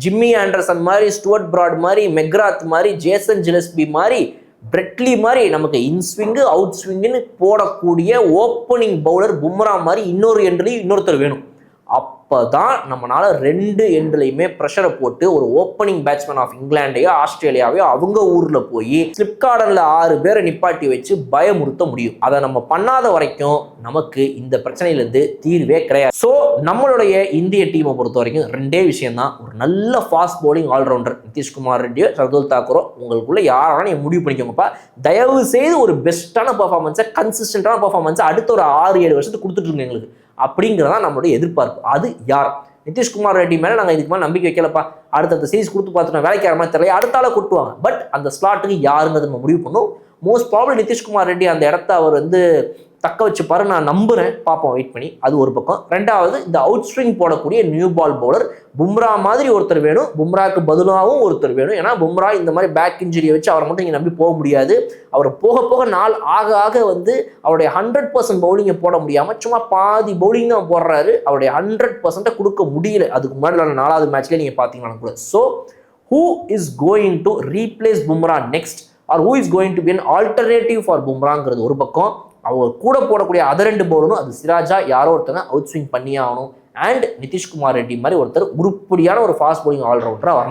Jimmy Anderson மாதிரி, Stuart Brad மாதிரி, McGrath மாதிரி, ஜேசன் ஜிலஸ்பி மாதிரி, பிரெட்லி மாதிரி நமக்கு இன்ஸ்விங்கு அவுட் ஸ்விங்குன்னு போடக்கூடிய ஓப்பனிங் பவுலர் பும்ரா மாதிரி இன்னொரு எண்ட்லையும் இன்னொருத்தர் வேணும். அப்போதான் நம்மளால 2 எண்ட்லையுமே ப்ரெஷரை போட்டு ஒரு ஓப்பனிங் பேட்ஸ்மேன் ஆஃப் இங்கிலாண்டையோ ஆஸ்திரேலியாவையோ அவங்க ஊரில் போய் ஸ்லிப் கார்டனில் 6 பேரை நிப்பாட்டி வச்சு பயமுறுத்த முடியும். அதை நம்ம பண்ணாத வரைக்கும் நமக்கு இந்த பிரச்சனையிலேருந்து தீர்வே கிடையாது. ஸோ நம்மளுடைய இந்திய டீமை பொறுத்த வரைக்கும் 2 விஷயம்தான். ஒரு நல்ல ஃபாஸ்ட் பவுலிங் ஆல்ரவுண்டர் நிதிஷ்குமார் ரெட்டியோ ஷர்துல் தாக்கூரோ, உங்களுக்குள்ள யாரான நீங்கள் முடிவு பண்ணிக்கோங்கப்பா. தயவு செய்து ஒரு பெஸ்ட்டான பர்ஃபார்மன்ஸை, கன்சிஸ்டன்டான பர்ஃபார்மன்ஸை அடுத்த ஒரு 6-7 வருஷத்துக்கு கொடுத்துட்டு இருங்க எங்களுக்கு அப்படிங்கிறதான் நம்மளுடைய எதிர்பார்ப்பு. அது யார்? நிதிஷ்குமார் ரெட்டி மேலே நாங்கள் இதுக்கு மேலே நம்பிக்கை வைக்கலப்பா, அடுத்த சீரிஸ் கொடுத்து பார்த்துட்டோம், வேலைக்கு மாதிரி தெரியல, அடுத்த ஆளை கொட்டுவாங்க. பட் அந்த ஸ்லாட்டுக்கு யாருங்கிறது நம்ம முடிவு பண்ணும். மோஸ்ட் ப்ராபபிள் நிதிஷ்குமார் ரெட்டி அந்த இடத்த அவர் தக்க வச்சுப்பாரு நான் நம்புறேன். பார்ப்போம், வெயிட் பண்ணி. அது ஒரு பக்கம். 2வது, இந்த அவுட் ஸ்விங் போடக்கூடிய நியூ பால் பவுலர் பும்ரா மாதிரி ஒருத்தர் வேணும். பும்ராக்கு பதிலாகவும் ஒருத்தர் வேணும். ஏன்னா பும்ரா இந்த மாதிரி பேக் இன்ஜுரியை வச்சு அவரை மட்டும் இங்கே நம்பி போக முடியாது. அவர் போக போக நாள் ஆக ஆக அவருடைய 100% பவுலிங்கை போட முடியாமல் சும்மா பாதி பவுலிங் தான் போடுறாரு. அவருடைய 100% கொடுக்க முடியல. அதுக்கு முன்னாடி 4வது மேட்ச்லேயே நீங்கள் பார்த்தீங்கன்னா கூட. So who is going to replace Bumrah next or who is going to be an alternative for பும்ராங்கிறது ஒரு பக்கம். அவங்க கூட போடக்கூடிய அதர் 2 பவுலரும் அது சிராஜா யாரோ ஒருத்தங்க அவுட் ஸ்விங் பண்ணியே ஆகணும். அண்ட் நிதிஷ்குமார் ரெட்டி மாதிரி ஒருத்தர் உருப்படியான ஒரு ஃபாஸ்ட் பவுலிங் ஆல்ரவுண்டராக வரணும்.